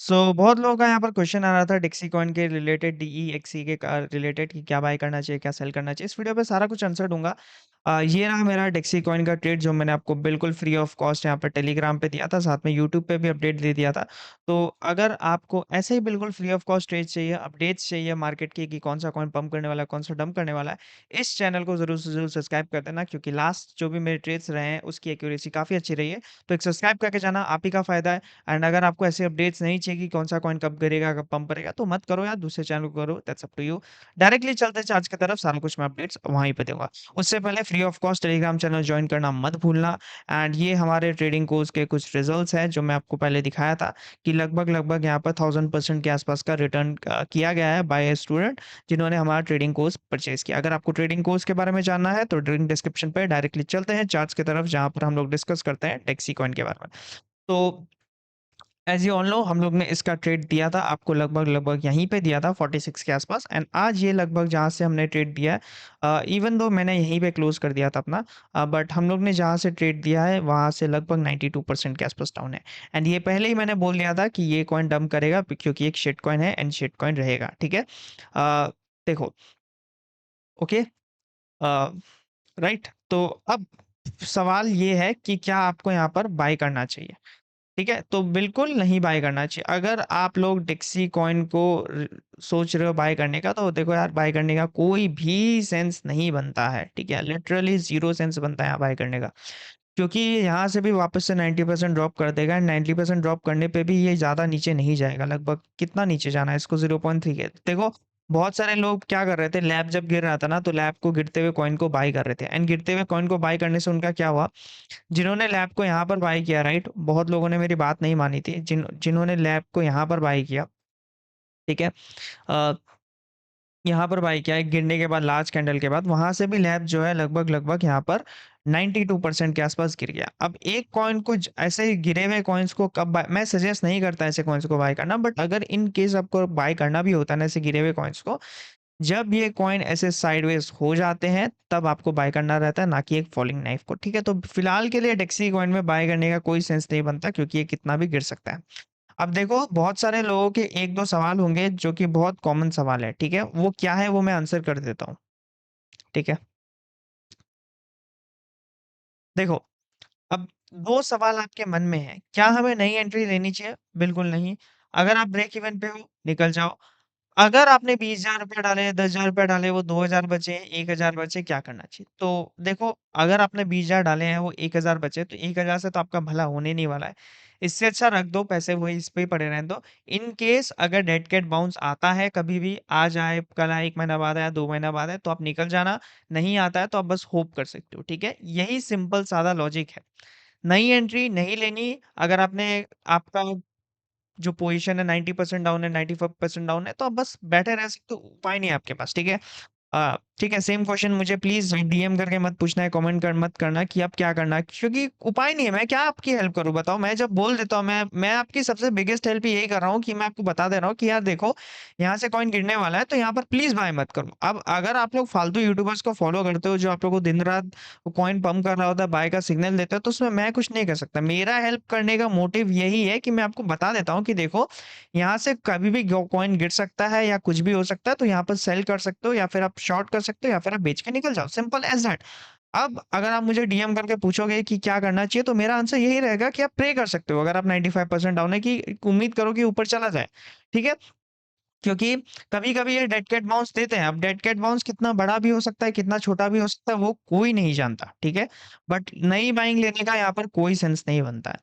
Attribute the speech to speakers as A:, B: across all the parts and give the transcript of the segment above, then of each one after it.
A: बहुत लोगों का यहाँ पर क्वेश्चन आ रहा था डिक्सी कॉइन के रिलेटेड, डीईएक्सी के रिलेटेड कि क्या बाय करना चाहिए, क्या सेल करना चाहिए। इस वीडियो पे सारा कुछ आंसर दूंगा। ये रहा मेरा डिक्सी कॉइन का ट्रेड जो मैंने आपको बिल्कुल फ्री ऑफ कॉस्ट यहाँ पर टेलीग्राम पे दिया था, साथ में यूट्यूब पे भी अपडेट दे दिया था। तो अगर आपको ऐसे ही बिल्कुल फ्री ऑफ कॉस्ट ट्रेड चाहिए, अपडेट्स चाहिए मार्केट की कि कौन सा कॉइन पंप करने वाला है, कौन सा डंप करने वाला है, इस चैनल को जरूर से जरूर सब्सक्राइब कर देना, क्योंकि लास्ट जो भी मेरे ट्रेड्स रहे हैं उसकी एक्यूरेसी काफी अच्छी रही है। तो एक सब्सक्राइब करके जाना, आप ही का फायदा है। एंड अगर आपको ऐसे अपडेट्स नहीं चाहिए कि कौन सा कॉइन कब गिरेगा, कब पंप करेगा, तो मत करो यार, दूसरे चैनल को करो, that's up to you. Directly चलते हैं चार्ज की तरफ, सारा कुछ मैं अपडेट्स वहीं पे दूंगा। उससे पहले free of cost Telegram channel join करना मत भूलना। एंड ये हमारे ट्रेडिंग कोर्स के कुछ रिजल्ट्स हैं जो मैं आपको पहले दिखाया था कि लगभग लगभग यहाँ पर 1000% के आसपास का रिटर्न किया गया है बाय स्टूडेंट जिन्होंने हमारा ट्रेडिंग कोर्स परचेज किया। अगर आपको ट्रेडिंग कोर्स के बारे में जानना है तो लिंक डिस्क्रिप्शन पे डायरेक्टली चलते हैं चार्ट्स की तरफ, जहां पर हम लोग डिस्कस करते हैं डेक्सी कॉइन के बारे में। तो एज यू ऑल नो, हम लोग ने इसका ट्रेड दिया था आपको लगभग लगभग यहीं पे दिया था 46 के आसपास। एंड आज ये लगभग जहाँ से हमने ट्रेड दिया है, इवन दो मैंने यहीं पे क्लोज कर दिया था अपना, बट हम लोग ने जहाँ से ट्रेड दिया है वहाँ से लगभग 92% के आसपास डाउन है। एंड ये पहले ही मैंने बोल दिया था कि ये कॉइन डंप करेगा क्योंकि एक शिट कॉइन है एंड शिट कॉइन रहेगा, ठीक है। देखो, ओके, राइट। तो अब सवाल ये है कि क्या आपको यहाँ पर बाय करना चाहिए, ठीक है। तो बिल्कुल नहीं बाय करना चाहिए। अगर आप लोग डिक्सी कॉइन को सोच रहे हो बाय करने का, तो देखो यार, बाय करने का कोई भी सेंस नहीं बनता है, ठीक है। लिटरली जीरो सेंस बनता है यहाँ बाय करने का, क्योंकि यहाँ से भी वापस से 90% ड्रॉप कर देगा। एंड 90% ड्रॉप करने पे भी ये ज़्यादा नीचे नहीं जाएगा। लगभग कितना नीचे जाना है इसको, 0.3 के। देखो, बहुत सारे लोग क्या कर रहे थे, लैब जब गिर रहा था ना, तो लैब को गिरते हुए कॉइन को बाय कर रहे थे। एंड गिरते हुए कॉइन को बाय करने से उनका क्या हुआ, जिन्होंने लैब को यहाँ पर बाय किया, राइट, बहुत लोगों ने मेरी बात नहीं मानी थी, जिन्होंने लैब को यहाँ पर बाय किया, ठीक है। अ, यहाँ पर बाई किया, एक गिरने के बाद, लार्ज कैंडल के बाद, वहां से भी लैब जो है लगभग लगभग यहाँ पर 92% के आसपास गिर गया। अब एक कॉइन को ऐसे ही गिरे हुए कॉइन्स को कब मैं सजेस्ट नहीं करता ऐसे कॉइन्स को बाय करना, बट अगर इन केस आपको बाय करना भी होता है ना ऐसे गिरे हुए कॉइन्स को, जब ये कॉइन ऐसे साइडवेज हो जाते हैं तब आपको बाय करना रहता है, ना कि एक फॉलिंग नाइफ को, ठीक है। तो फिलहाल के लिए डेक्सी कॉइन में बाय करने का कोई सेंस नहीं बनता, क्योंकि ये कितना भी गिर सकता है। अब देखो, बहुत सारे लोगों के एक दो सवाल होंगे जो कि बहुत कॉमन सवाल है, ठीक है। वो क्या है वो मैं आंसर कर देता हूँ, ठीक है। देखो, अब दो सवाल आपके मन में है, क्या हमें नई एंट्री लेनी चाहिए? बिल्कुल नहीं। अगर आप ब्रेक इवन पे हो, निकल जाओ। अगर आपने 20,000 रुपये डाले, 10,000 रुपये डाले, वो 2,000 बचे, 1,000 बचे, क्या करना चाहिए? तो देखो, अगर आपने 20,000 डाले हैं, वो 1,000 बचे, तो 1,000 से तो आपका भला होने नहीं वाला है। इससे अच्छा रख दो पैसे, वही इस पे ही पड़े रहने दो। इन केस अगर डेड कैट बाउंस आता है, कभी भी आज आए, कल आए, 1 महीना बाद आया, 2 महीना बाद आए, तो आप निकल जाना। नहीं आता है तो आप बस होप कर सकते हो, ठीक है। यही सिंपल सादा लॉजिक है। नई एंट्री नहीं लेनी। अगर आपने, आपका जो पोजीशन है 90% डाउन है, 95% डाउन है, तो आप बस बैठे रह सकते हो, उपाय नहीं है आपके पास, ठीक है। ठीक है। सेम क्वेश्चन मुझे प्लीज डीएम करके मत पूछना है, कमेंट कर मत करना कि आप क्या करना है, क्योंकि उपाय नहीं है। मैं क्या आपकी हेल्प करूं बताओ? मैं जब बोल देता हूं, मैं आपकी सबसे बिगेस्ट हेल्प यही कर रहा हूं कि मैं आपको बता दे रहा हूं कि यार देखो, यहाँ से कॉइन गिरने वाला है, तो यहाँ पर प्लीज बाय मत करो। अब अगर आप लोग फालतू यूट्यूबर्स को फॉलो करते हो जो आप लोगों को दिन रात कॉइन पंप कर रहा होता है, बाय का सिग्नल देता है, तो उसमें मैं कुछ नहीं कर सकता। मेरा हेल्प करने का मोटिव यही है कि मैं आपको बता देता हूँ कि देखो, यहाँ से कभी भी कॉइन गिर सकता है या कुछ भी हो सकता है, तो यहाँ पर सेल कर सकते हो, या फिर आप शॉर्ट कर सकते हो, या फिर आप बेच के निकल जाओ, सिंपल एज दैट। अब अगर आप मुझे डीएम करके पूछोगे कि क्या करना चाहिए, तो मेरा आंसर यही रहेगा कि आप प्रे कर सकते हो। अगर आप 95% डाउन है, कि उम्मीद करो कि ऊपर चला जाए, ठीक है। क्योंकि कभी कभी ये डेड कैट बाउंस देते हैं। अब डेड कैट बाउंस कितना बड़ा भी हो सकता है, कितना छोटा भी हो सकता है, वो कोई नहीं जानता, ठीक है। बट नई बाइंग लेने का यहाँ पर कोई सेंस नहीं बनता है,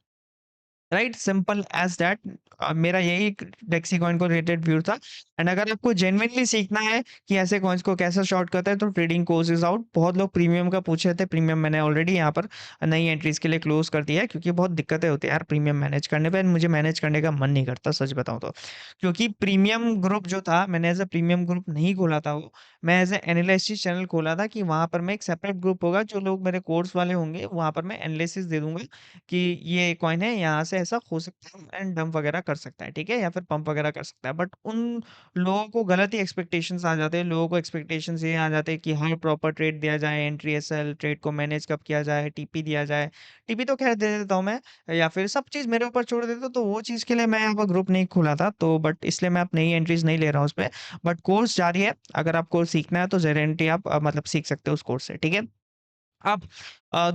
A: राइट, सिंपल एज दैट। मेरा यही डेक्सी कॉइन को रिलेटेड व्यू था। एंड अगर आपको जेन्युइनली सीखना है कि ऐसे कॉइन्स को कैसे शॉर्ट करते हैं, तो ट्रेडिंग कोर्स इज आउट। बहुत लोग प्रीमियम का पूछ रहे थे, प्रीमियम मैंने ऑलरेडी यहाँ पर नई एंट्रीज के लिए क्लोज कर दिया है, क्योंकि बहुत दिक्कतें होती है यार प्रीमियम मैनेज करने पे। मुझे मैनेज करने का मन नहीं करता, सच बताऊं तो। क्योंकि प्रीमियम ग्रुप जो था, मैंने एज ए प्रीमियम ग्रुप नहीं खोला था वो, मैं एज ए एनालिसिस चैनल खोला था, कि वहां पर मैं एक सेपरेट ग्रुप होगा, जो लोग मेरे कोर्स वाले होंगे वहां पर मैं एनालिसिस दे दूंगा कि ये कॉइन है, यहाँ से ऐसा हो सकता है एंड डंप वगैरह कर सकता है, ठीक है? या फिर पंप वगैरह कर सकता है। बट उन लोगों को गलत ही एक्सपेक्टेशंस आ जाते हैं। लोगों को एक्सपेक्टेशंस ये आ जाते हैं कि हर प्रॉपर ट्रेड दिया जाए, एंट्री एसएल, ट्रेड को मैनेज कब किया जाए, टीपी दिया जाए। टीपी तो खैर दे देता हूँ मैं, या फिर सब चीज़ मेरे ऊपर छोड़ देते हो, तो वो चीज़ के लिए मैं यहाँ पर ग्रुप नहीं खोला था, तो बट इसलिए मैं अब नई एंट्रीज़ नहीं ले रहा हूँ उसपे। बट कोर्स जारी है, अगर आपको कोर्स सीखना है तो गारंटी आप मतलब सीख सकते हो उस कोर्स से, ठीक है? अब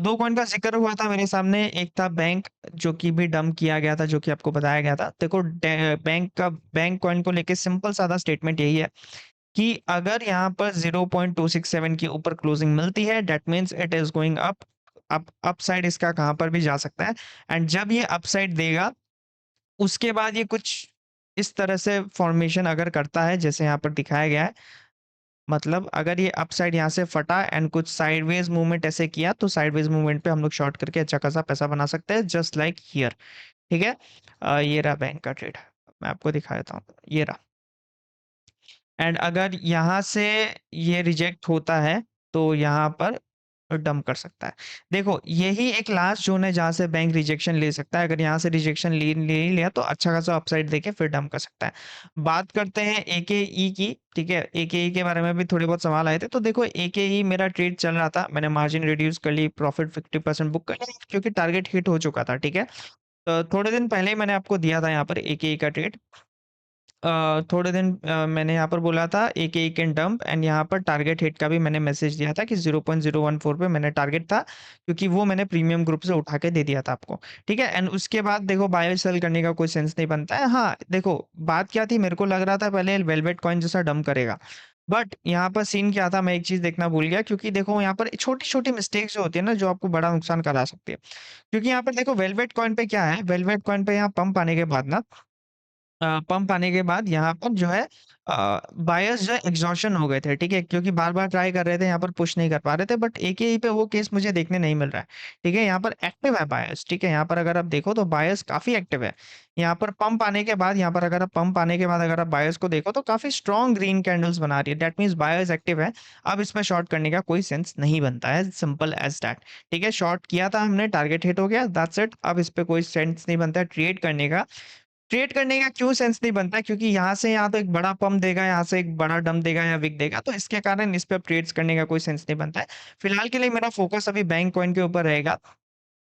A: 2 कॉइन का ज़िक्र हुआ था मेरे सामने, एक था बैंक जो कि भी डंप किया गया था, जो कि आपको बताया गया था। देखो बैंक कॉइन को लेके सिंपल सादा स्टेटमेंट यही है कि अगर यहाँ पर 0.267 के ऊपर क्लोजिंग मिलती है, that means it is going up. Upside इसका कहाँ पर भी जा सकता है, एंड जब ये अपसाइड देगा, उसके बाद ये कुछ इस तरह से फॉर्मेशन अगर करता है जैसे यहाँ पर दिखाया गया है, मतलब अगर ये अपसाइड यहाँ से फटा एंड कुछ साइडवेज मूवमेंट ऐसे किया, तो साइडवेज मूवमेंट पे हम लोग शॉर्ट करके अच्छा खासा पैसा बना सकते हैं, जस्ट लाइक हियर, ठीक है? ये रहा बैंक का ट्रेड, मैं आपको दिखा देता हूँ, ये रहा। एंड अगर यहाँ से ये रिजेक्ट होता है, तो यहाँ पर डंप कर सकता है। देखो, यही एक लास्ट ज़ोन है जहाँ से बैंक रिजेक्शन ले सकता है। अगर यहाँ से रिजेक्शन ले ही लिया, तो अच्छा खासा अपसाइड देके फिर डंप कर सकता है। बात करते हैं एकेई की, ठीक है? एकेई के बारे में भी थोड़े बहुत सवाल आए थे। तो देखो, एकेई मेरा ट्रेड चल रहा था, मैंने मार्जिन रिड्यूस कर ली, प्रॉफिट 50% बुक कर लिया क्योंकि टारगेट हिट हो चुका था, ठीक है? थोड़े दिन पहले ही मैंने आपको दिया था यहाँ पर एकेई का ट्रेड। थोड़े दिन मैंने यहाँ पर बोला था एक एक कैन डंप, एंड यहाँ पर टारगेट हिट का भी मैंने मैसेज दिया था कि 0.014 पे मैंने टारगेट था, क्योंकि वो मैंने प्रीमियम ग्रुप से उठा के दे दिया था आपको, ठीक है? एंड उसके बाद देखो, बाय सेल करने का कोई सेंस नहीं बनता है। हाँ, देखो बात क्या थी, मेरे को लग रहा था पहले वेलवेट कॉइन जैसा डंप करेगा, बट यहाँ पर सीन क्या था, मैं एक चीज देखना भूल गया, क्योंकि देखो यहाँ पर छोटी छोटी मिस्टेक्स जो होती है ना, जो आपको बड़ा नुकसान करा सकती है। क्योंकि यहाँ पर देखो, वेलवेट कॉइन पे क्या है, वेलवेट कॉइन पे यहाँ पंप आने के बाद ना, पंप आने के बाद यहाँ पर जो है बायर्स जो है एग्जॉशन हो गए थे, ठीक है? क्योंकि बार-बार ट्राई कर रहे थे, यहाँ पर पुश नहीं कर पा रहे थे, बट एकेई पे वो केस मुझे देखने नहीं मिल रहा है, ठीक है? यहाँ पर एक्टिव है बायर्स, ठीक है? यहाँ पर अगर आप देखो तो बायर्स काफ़ी एक्टिव है। यहाँ पर पंप आने के बाद, यहाँ पर अगर आप पंप आने के बाद अगर आप बायर्स को देखो तो काफ़ी स्ट्रॉन्ग ग्रीन कैंडल्स बना रही है, दैट मीन्स बायर्स एक्टिव है। अब इसमें शॉर्ट करने का कोई सेंस नहीं बनता है, सिंपल एज़ दैट, ठीक है? शॉर्ट किया था हमने, टारगेट हिट हो गया, दैट्स इट। अब इस पे कोई सेंस नहीं बनता है ट्रेड करने का। ट्रेड करने का क्यों सेंस नहीं बनता है? क्योंकि यहाँ से या तो एक बड़ा पंप देगा, यहाँ से एक बड़ा डंप देगा या विक देगा, तो इसके कारण इस पे अब ट्रेड्स करने का कोई सेंस नहीं बनता है। फिलहाल के लिए मेरा फोकस अभी बैंक कॉइन के ऊपर रहेगा,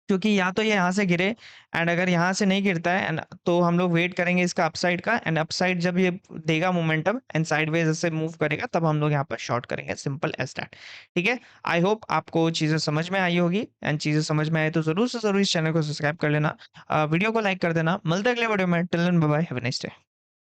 A: क्योंकि या तो ये यहाँ से गिरे, एंड अगर यहाँ से नहीं गिरता है एंड तो हम लोग वेट करेंगे इसका अपसाइड का, एंड अपसाइड जब ये देगा मोमेंटम एंड साइडवेज ऐसे मूव करेगा, तब हम लोग यहाँ पर शॉर्ट करेंगे, सिंपल एज दैट, ठीक है? आई होप आपको चीज़ें समझ में आई होगी, एंड चीज़ें समझ में आए तो ज़रूर से ज़रूर इस चैनल को सब्सक्राइब कर लेना, वीडियो को लाइक कर देना। मिलते हैं अगले वीडियो में, till then bye bye, have a nice day.